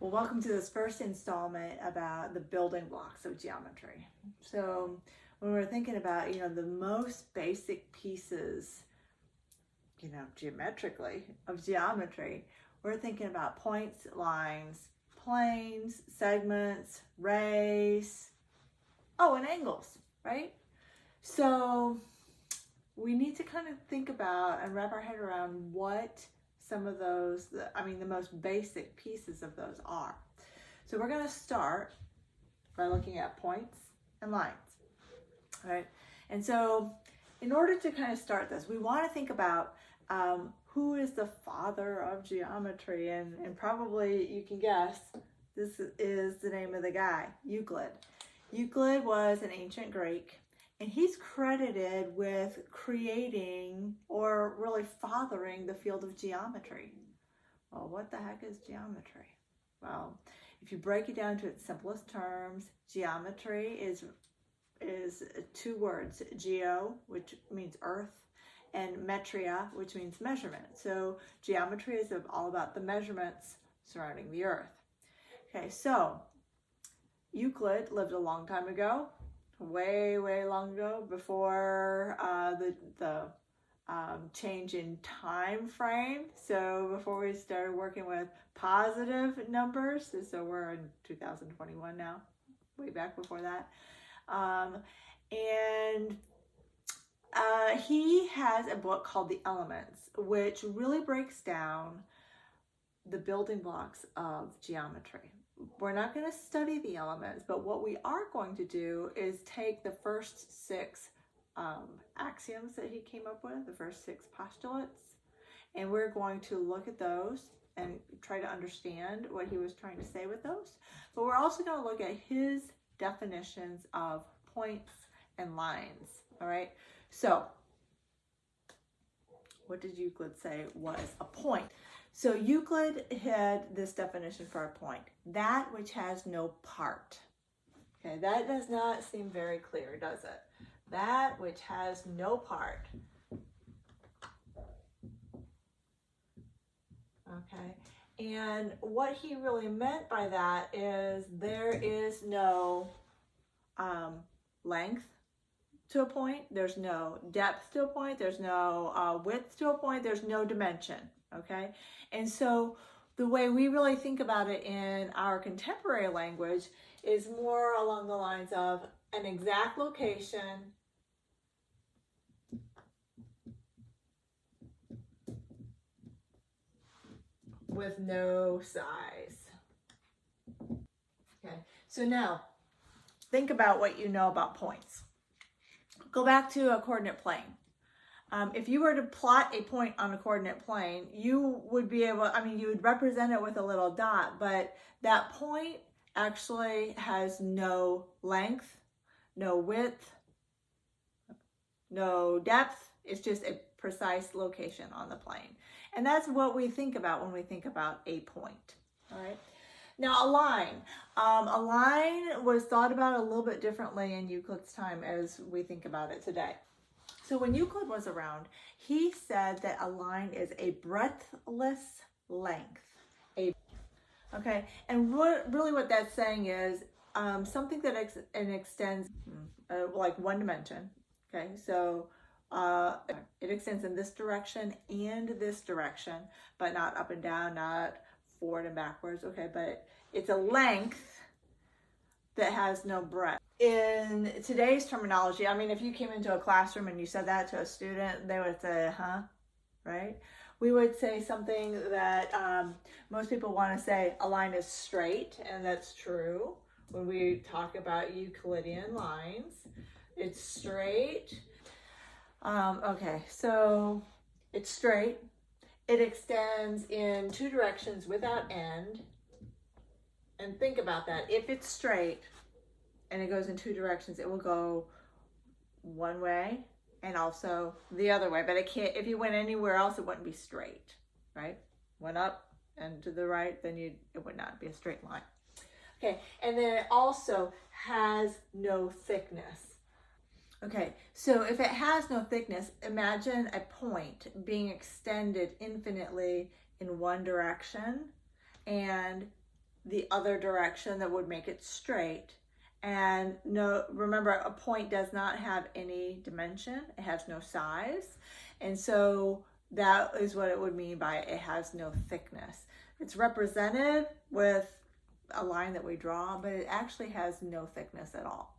Well, welcome to this first installment about the building blocks of geometry. So when we're thinking about, the most basic pieces, geometrically of geometry, we're thinking about points, lines, planes, segments, rays, and angles, right? So we need to kind of think about and wrap our head around what some of those, the most basic pieces of those are. So we're going to start by looking at points and lines, right? And so in order to kind of start this, we want to think about who is the father of geometry, and probably you can guess this is the name of the guy, Euclid. Euclid was an ancient Greek, and he's credited with creating or really fathering the field of geometry. Well, what the heck is geometry? Well, if you break it down to its simplest terms, geometry is two words, geo, which means earth, and metria, which means measurement. So geometry is all about the measurements surrounding the earth. Okay, so Euclid lived a long time ago, way long ago, before the change in time frame. So before we started working with positive numbers, so we're in 2021 now, way back before that. He has a book called The Elements, which really breaks down the building blocks of geometry. We're not going to study the elements, but what we are going to do is take the first six axioms that he came up with, the first six postulates, and we're going to look at those and try to understand what he was trying to say with those. But we're also going to look at his definitions of points and lines. All right, so what did Euclid say was a point? So Euclid had this definition for a point: that which has no part. Okay, that does not seem very clear, does it? That which has no part. Okay, and what he really meant by that is there is no length to a point, there's no depth to a point, there's no width to a point, there's no dimension. Okay, and so the way we really think about it in our contemporary language is more along the lines of an exact location with no size. Okay, so now think about what you know about points. Go back to a coordinate plane. If you were to plot a point on a coordinate plane, you would be able, you would represent it with a little dot, but that point actually has no length, no width, no depth. It's just a precise location on the plane. And that's what we think about when we think about a point. All right. Now, a line. A line was thought about a little bit differently in Euclid's time as we think about it today. So when Euclid was around, he said that a line is a breadthless length. Okay, and what that's saying is something that extends like one dimension. Okay, so it extends in this direction and this direction, but not up and down, not forward and backwards. Okay, but it's a length that has no breadth. In today's terminology, if you came into a classroom and you said that to a student, they would say, huh? Right? We would say something that most people want to say, a line is straight, and that's true. When we talk about Euclidean lines, it's straight. Okay, so it's straight. It extends in two directions without end. And think about that. If it's straight and it goes in two directions, it will go one way and also the other way. But it can't, if you went anywhere else, it wouldn't be straight, right? Went up and to the right, then it would not be a straight line. Okay, and then it also has no thickness. Okay, so if it has no thickness, imagine a point being extended infinitely in one direction, and the other direction that would make it straight. And no, remember, a point does not have any dimension. It has no size. And so that is what it would mean by it has no thickness. It's represented with a line that we draw, but it actually has no thickness at all.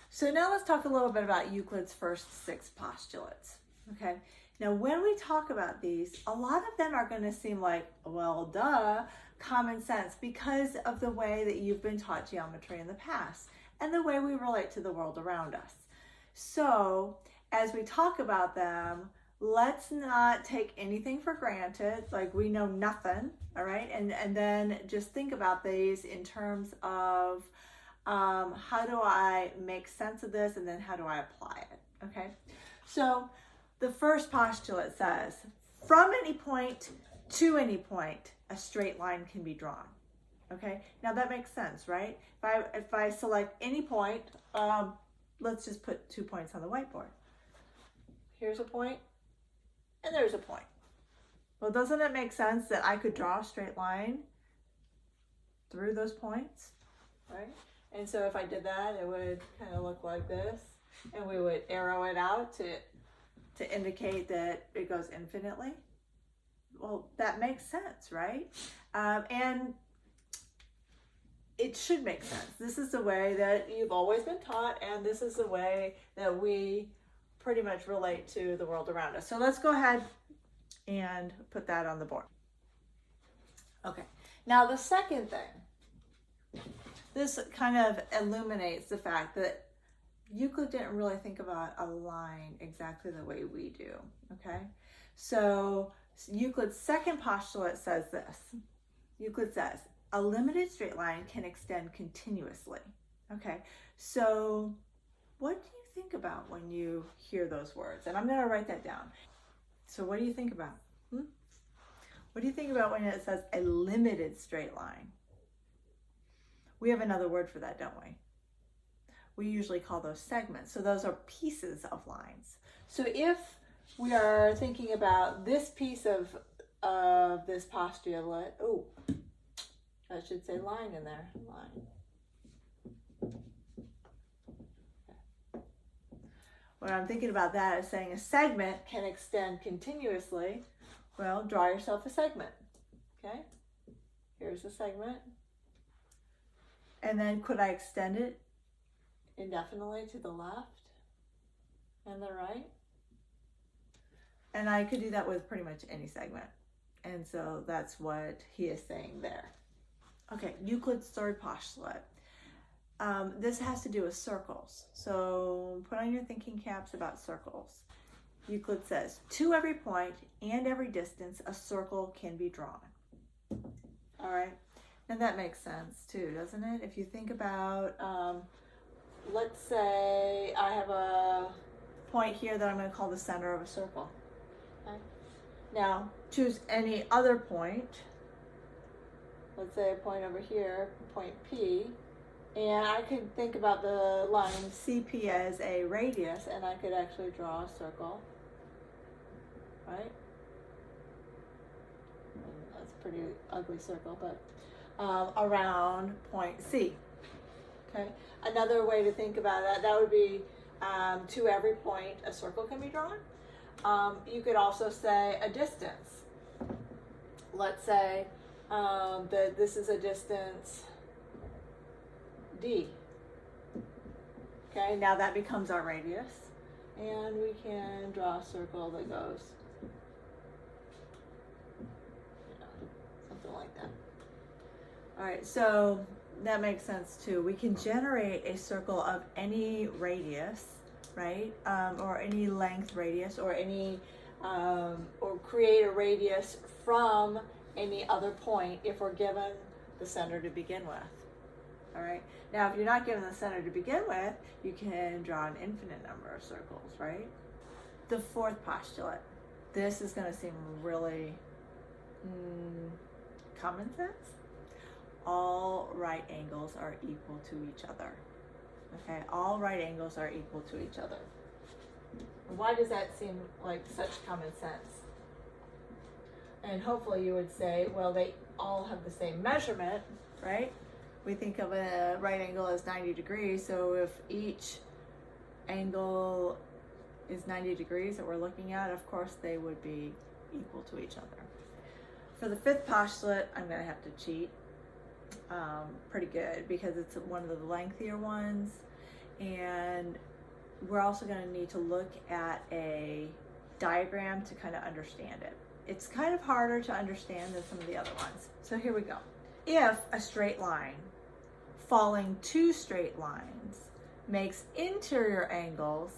So now let's talk a little bit about Euclid's first 6 postulates. Okay. Now, when we talk about these, a lot of them are going to seem like, well, duh, common sense, because of the way that you've been taught geometry in the past and the way we relate to the world around us. So as we talk about them, let's not take anything for granted, like we know nothing, all right? And then just think about these in terms of how do I make sense of this, and then how do I apply it, okay? So the first postulate says, from any point to any point, a straight line can be drawn. Okay, now that makes sense, right? If I select any point, let's just put 2 points on the whiteboard. Here's a point, and there's a point. Well, doesn't it make sense that I could draw a straight line through those points, right? And so if I did that, it would kind of look like this, and we would arrow it out to indicate that it goes infinitely. Well, that makes sense, right? And it should make sense. This is the way that you've always been taught, and this is the way that we pretty much relate to the world around us. So let's go ahead and put that on the board. Okay, now the second thing, this kind of illuminates the fact that Euclid didn't really think about a line exactly the way we do, okay? So Euclid's second postulate says this. Euclid says, a limited straight line can extend continuously. Okay, so what do you think about when you hear those words? And I'm going to write that down. So what do you think about? What do you think about when it says a limited straight line? We have another word for that, don't we? We usually call those segments. So those are pieces of lines. So if we are thinking about this piece of this postulate, oh, I should say line in there, line. Okay. When I'm thinking about that as saying a segment can extend continuously, well, draw yourself a segment, okay? Here's a segment. And then could I extend it indefinitely to the left and the right? And I could do that with pretty much any segment. And so that's what he is saying there. Okay, Euclid's third postulate. This has to do with circles. So put on your thinking caps about circles. Euclid says, to every point and every distance, a circle can be drawn. All right, and that makes sense too, doesn't it? If you think about, let's say I have a point here that I'm going to call the center of a circle. Okay. Now, choose any other point. Let's say a point over here, point P, and I could think about the line CP as a radius, and I could actually draw a circle, right? And that's a pretty ugly circle, but around point C. Okay. Another way to think about that would be to every point a circle can be drawn. You could also say a distance. Let's say that this is a distance D. Okay, now that becomes our radius, and we can draw a circle that goes, something like that. All right, so that makes sense too. We can generate a circle of any radius, right? Or any length radius, or any, or create a radius from any other point if we're given the center to begin with. All right. Now, if you're not given the center to begin with, you can draw an infinite number of circles, right? The fourth postulate. This is going to seem really common sense. All right angles are equal to each other. Okay, all right angles are equal to each other. Why does that seem like such common sense? And hopefully you would say, well, they all have the same measurement, right? We think of a right angle as 90 degrees. So if each angle is 90 degrees that we're looking at, of course they would be equal to each other. For the fifth postulate, I'm going to have to cheat pretty good because it's one of the lengthier ones, and we're also going to need to look at a diagram to kind of understand it. It's kind of harder to understand than some of the other ones. So here we go. If a straight line following two straight lines makes interior angles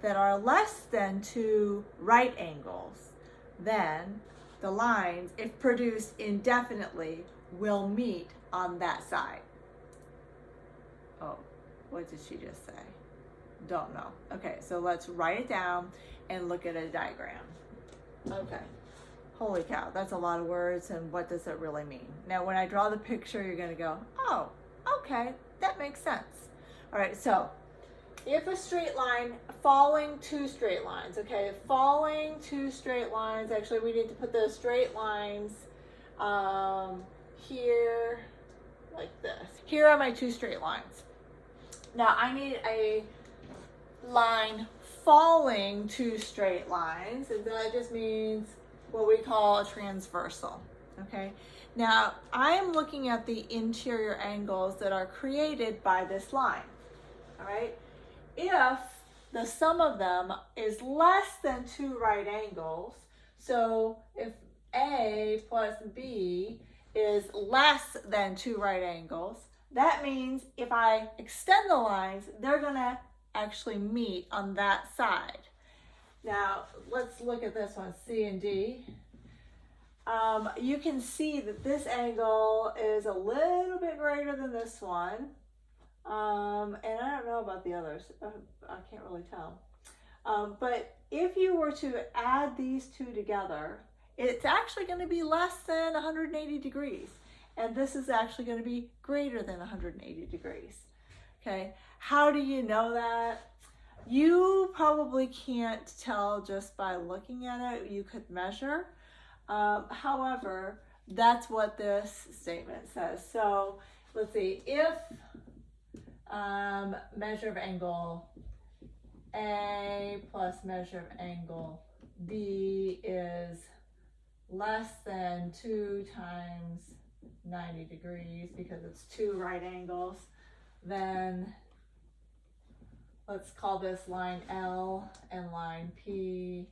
that are less than two right angles, then the lines, if produced indefinitely, will meet on that side. Oh, what did she just say? Don't know. Okay, so let's write it down and look at a diagram. Okay. Holy cow, that's a lot of words, and what does it really mean? Now, when I draw the picture, you're gonna go, oh, okay, that makes sense. All right, so if a straight line following two straight lines, okay, following two straight lines, actually we need to put those straight lines here, like this. Here are my two straight lines. Now I need a line following two straight lines, and that just means what we call a transversal, okay? Now I'm looking at the interior angles that are created by this line, all right? If the sum of them is less than two right angles, so if A plus B is less than two right angles, that means if I extend the lines, they're gonna actually meet on that side. Now, let's look at this one, C and D. You can see that this angle is a little bit greater than this one. And I don't know about the others. I can't really tell. But if you were to add these two together, it's actually going to be less than 180 degrees. And this is actually going to be greater than 180 degrees. Okay, how do you know that? You probably can't tell just by looking at it. You could measure. However, that's what this statement says. So let's see, if measure of angle A plus measure of angle B is less than 2 times 90 degrees because it's two right angles, then let's call this line L and line P.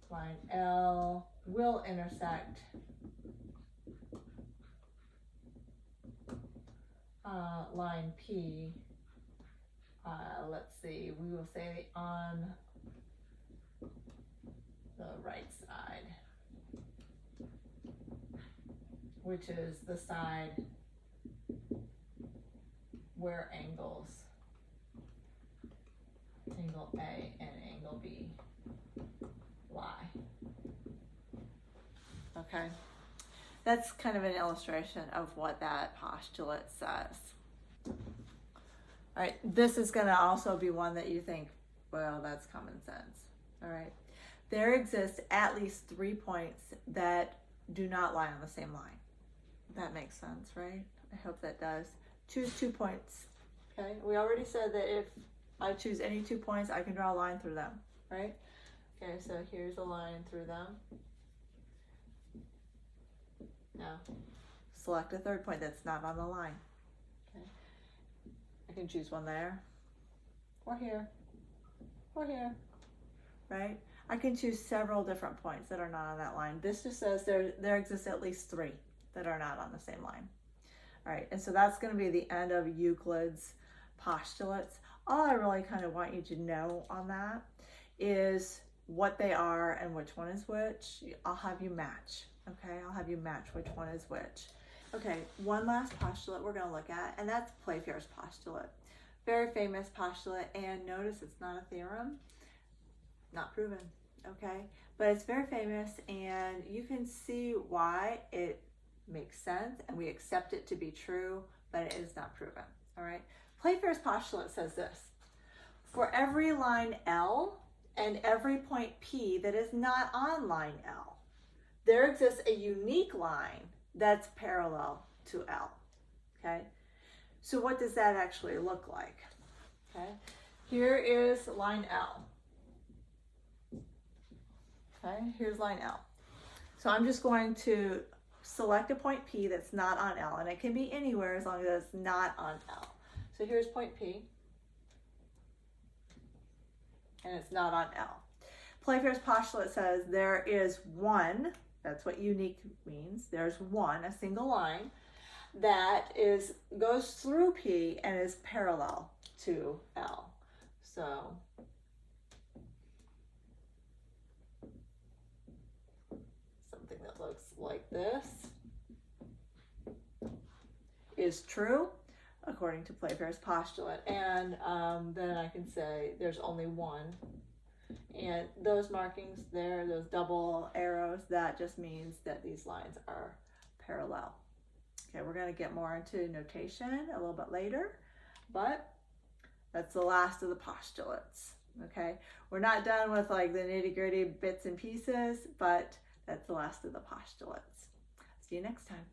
Line L will intersect line P. Let's see, we will say on the right side, which is the side where angles, angle A and angle B, lie. Okay, that's kind of an illustration of what that postulate says. All right, this is going to also be one that you think, well, that's common sense. All right, there exist at least 3 points that do not lie on the same line. That makes sense, right? I hope that does. Choose 2 points. Okay, we already said that if I choose any 2 points, I can draw a line through them, right? Okay, so here's a line through them. Now, select a third point that's not on the line. Okay, I can choose one there, or here, or here, right? I can choose several different points that are not on that line. This just says there exists at least 3 that are not on the same line. All right, and so that's going to be the end of Euclid's postulates. All I really kind of want you to know on that is what they are and which one is which. I'll have you match, okay? I'll have you match which one is which. Okay, one last postulate we're going to look at, and that's Playfair's postulate. Very famous postulate, and notice it's not a theorem, not proven, okay? But it's very famous, and you can see why it makes sense, and we accept it to be true, but it is not proven, all right? Playfair's postulate says this: for every line L and every point P that is not on line L, there exists a unique line that's parallel to L, okay? So what does that actually look like? Okay, here is line L. Okay, here's line L. So I'm just going to select a point P that's not on L, and it can be anywhere as long as it's not on L. So here's point P, and it's not on L. Playfair's postulate says there is one, that's what unique means, there's one, a single line, that goes through P and is parallel to L. So something that looks like this is true according to Playfair's postulate, and then I can say there's only one, and those markings there, those double arrows, that just means that these lines are parallel. Okay, we're going to get more into notation a little bit later, but that's the last of the postulates. Okay, we're not done with like the nitty-gritty bits and pieces, but that's the last of the postulates. See you next time.